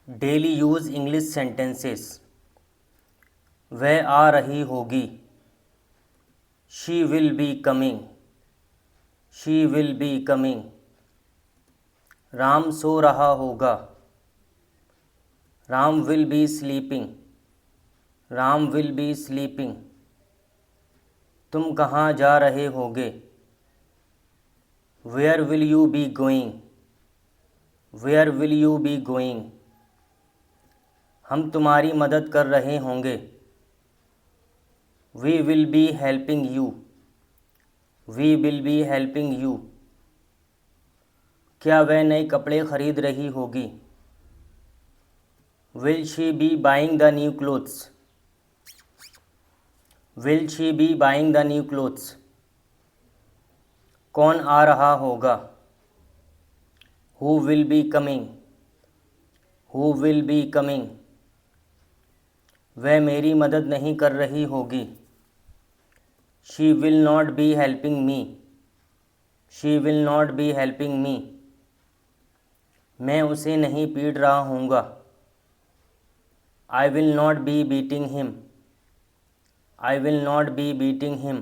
Daily use English sentences. वह आ रही होगी। She will be coming. She will be coming. Ram सो रहा होगा। Ram will be sleeping. Ram will be sleeping. तुम कहाँ जा रहे होगे। Where will you be going. Where will you be going. हम तुम्हारी मदद कर रहे होंगे। We will be helping you. We will be helping you. क्या वह नए कपड़े खरीद रही होगी। Will she be buying the new clothes. Will she be buying the new clothes. कौन आ रहा होगा। Who will be coming. Who will be coming. वह मेरी मदद नहीं कर रही होगी। She will not be helping me. She will not be helping me. मैं उसे नहीं पीट रहा हूँगा। I will not be beating him. I will not be beating him.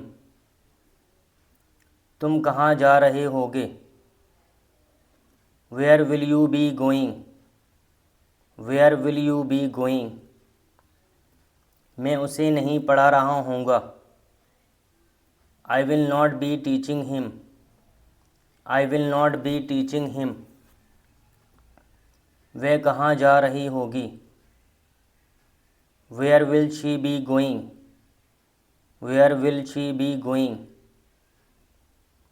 तुम कहाँ जा रहे होगे। Where will you be going. Where will you be going. मैं उसे नहीं पढ़ा रहा हूँगा। I will not be teaching him. I will not be teaching him. वह कहाँ जा रही होगी। Where will she be going. Where will she be going.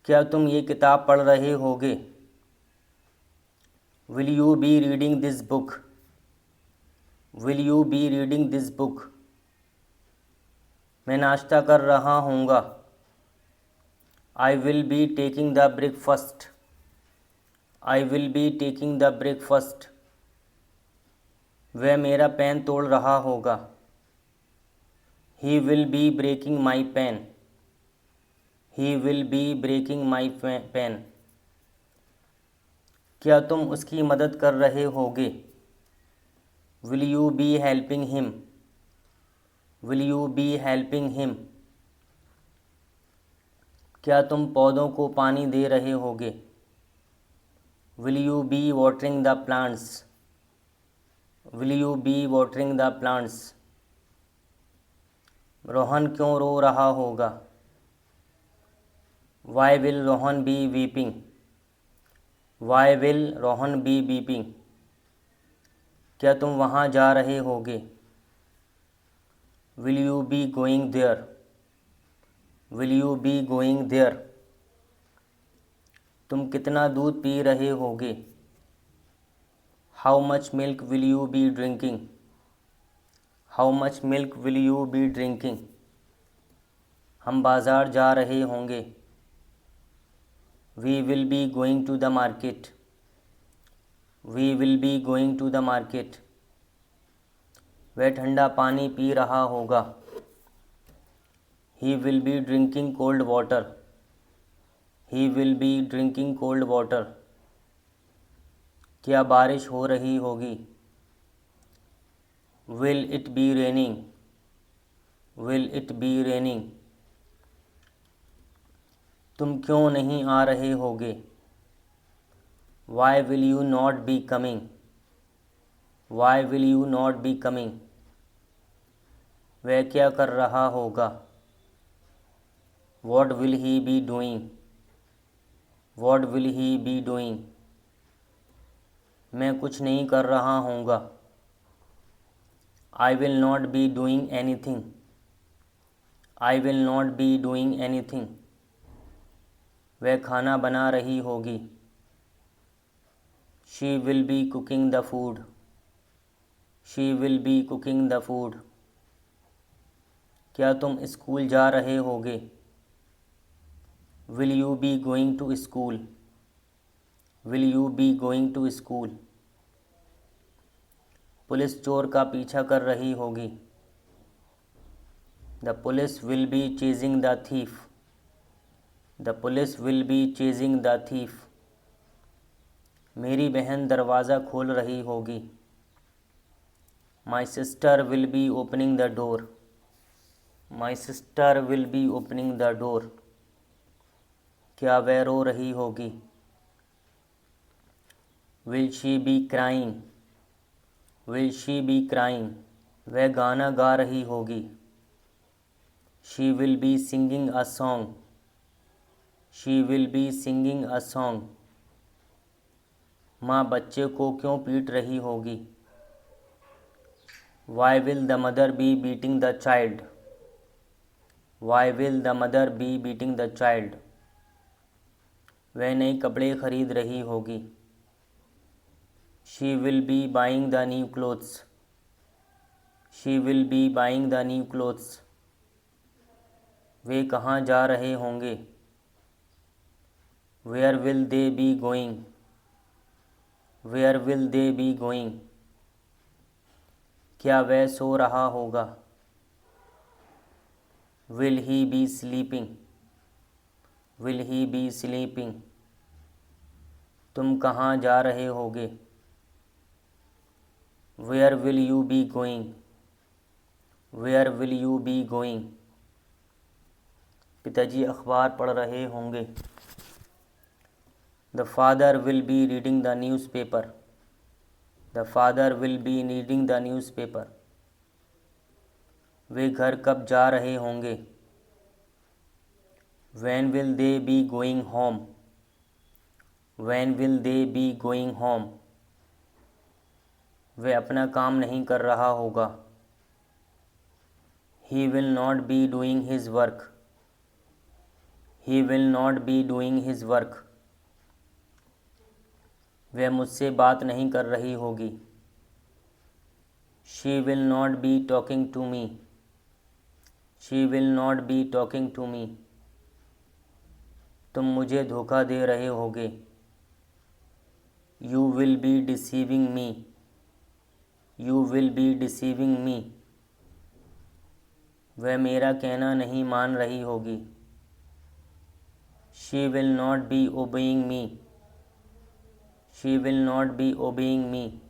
क्या तुम ये किताब पढ़ रहे होगे। Will you be reading this book. Will you be reading this book. मैं नाश्ता कर रहा हूँगा। I will be taking the breakfast. I will be taking the breakfast. वह मेरा पेन तोड़ रहा होगा। He will be breaking my pen. He will be breaking my pen. क्या तुम उसकी मदद कर रहे होगे। Will you be helping him. Will you be helping him. क्या तुम पौधों को पानी दे रहे होगे। Will you be watering the plants. Will you be watering the plants. Rohan क्यों रो रहा होगा। Why will Rohan be weeping. Why will Rohan be weeping. क्या तुम वहाँ जा रहे होगे। Will you be going there. Will you be going there. तुम कितना दूध पी रहे होगे। How much milk will you be drinking. How much milk will you be drinking. हम बाज़ार जा रहे होंगे। We will be going to the market. We will be going to the market. वह ठंडा पानी पी रहा होगा। He will be drinking cold water. He will be drinking cold water. क्या बारिश हो रही होगी। Will it be raining. Will it be raining. तुम क्यों नहीं आ रहे होगे। Why will you not be coming. Why will you not be coming. वह क्या कर रहा होगा। What will he be doing. What will he be doing. मैं कुछ नहीं कर रहा हूँगा। I will not be doing anything. I will not be doing anything. वह खाना बना रही होगी। She will be cooking the food. She will be cooking the food. क्या तुम स्कूल जा रहे होगे। Will you be going to school. Will you be going to school. Police चोर का पीछा कर रही होगी। The police will be chasing the thief. The police will be chasing the thief. मेरी बहन दरवाज़ा खोल रही होगी। My sister will be opening the door, my sister will be opening the door. क्या वह रो रही होगी? Will she be crying, will she be crying. वह गाना गा रही होगी। She will be singing a song, she will be singing a song. माँ बच्चे को क्यों पीट रही होगी? Why will the mother be beating the child, why will the mother be beating the child. वह नए कपड़े खरीद रही होगी। She will be buying the new clothes, she will be buying the new clothes. वे कहाँ जा रहे होंगे? Where will they be going, where will they be going. क्या वह सो रहा होगा? Will he be sleeping, will he be sleeping. तुम कहाँ जा रहे होगे? Where will you be going, where will you be going. पिताजी अखबार पढ़ रहे होंगे। The father will be reading the newspaper, the father will be reading the newspaper. वे घर कब जा रहे होंगे? When will they be going home, when will they be going home. वह अपना काम नहीं कर रहा होगा। He will not be doing his work, he will not be doing his work. वह मुझसे बात नहीं कर रही होगी। She will not be talking to me, she will not be talking to me. तुम मुझे धोखा दे रहे होगे। You will be deceiving me, you will be deceiving me. वह मेरा कहना नहीं मान रही होगी। She will not be obeying me, she will not be obeying me.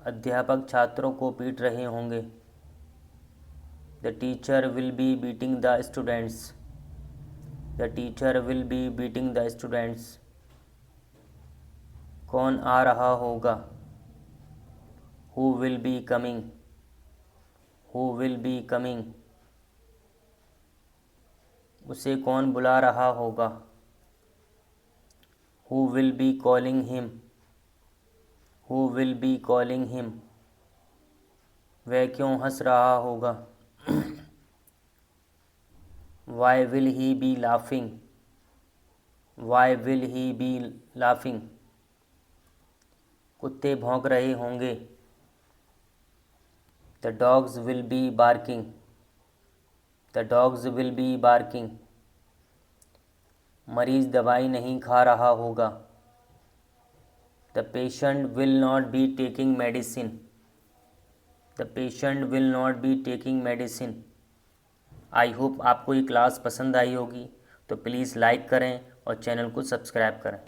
अध्यापक छात्रों को पीट रहे होंगे। The teacher will be beating the students, the teacher will be beating the students. कौन आ रहा होगा? Who will be coming, who will be coming. उसे कौन बुला रहा होगा? Who will be calling him, who will be calling him. वह क्यों हंस रहा होगा? Why will he be laughing, why will he be laughing. कुत्ते भौंक रहे होंगे। The dogs will be barking, the dogs will be barking. मरीज दवाई नहीं खा रहा होगा। The patient will not be taking medicine, the patient will not be taking medicine. I hope आपको ये क्लास पसंद आई होगी, तो प्लीज़ लाइक करें और चैनल को सब्सक्राइब करें।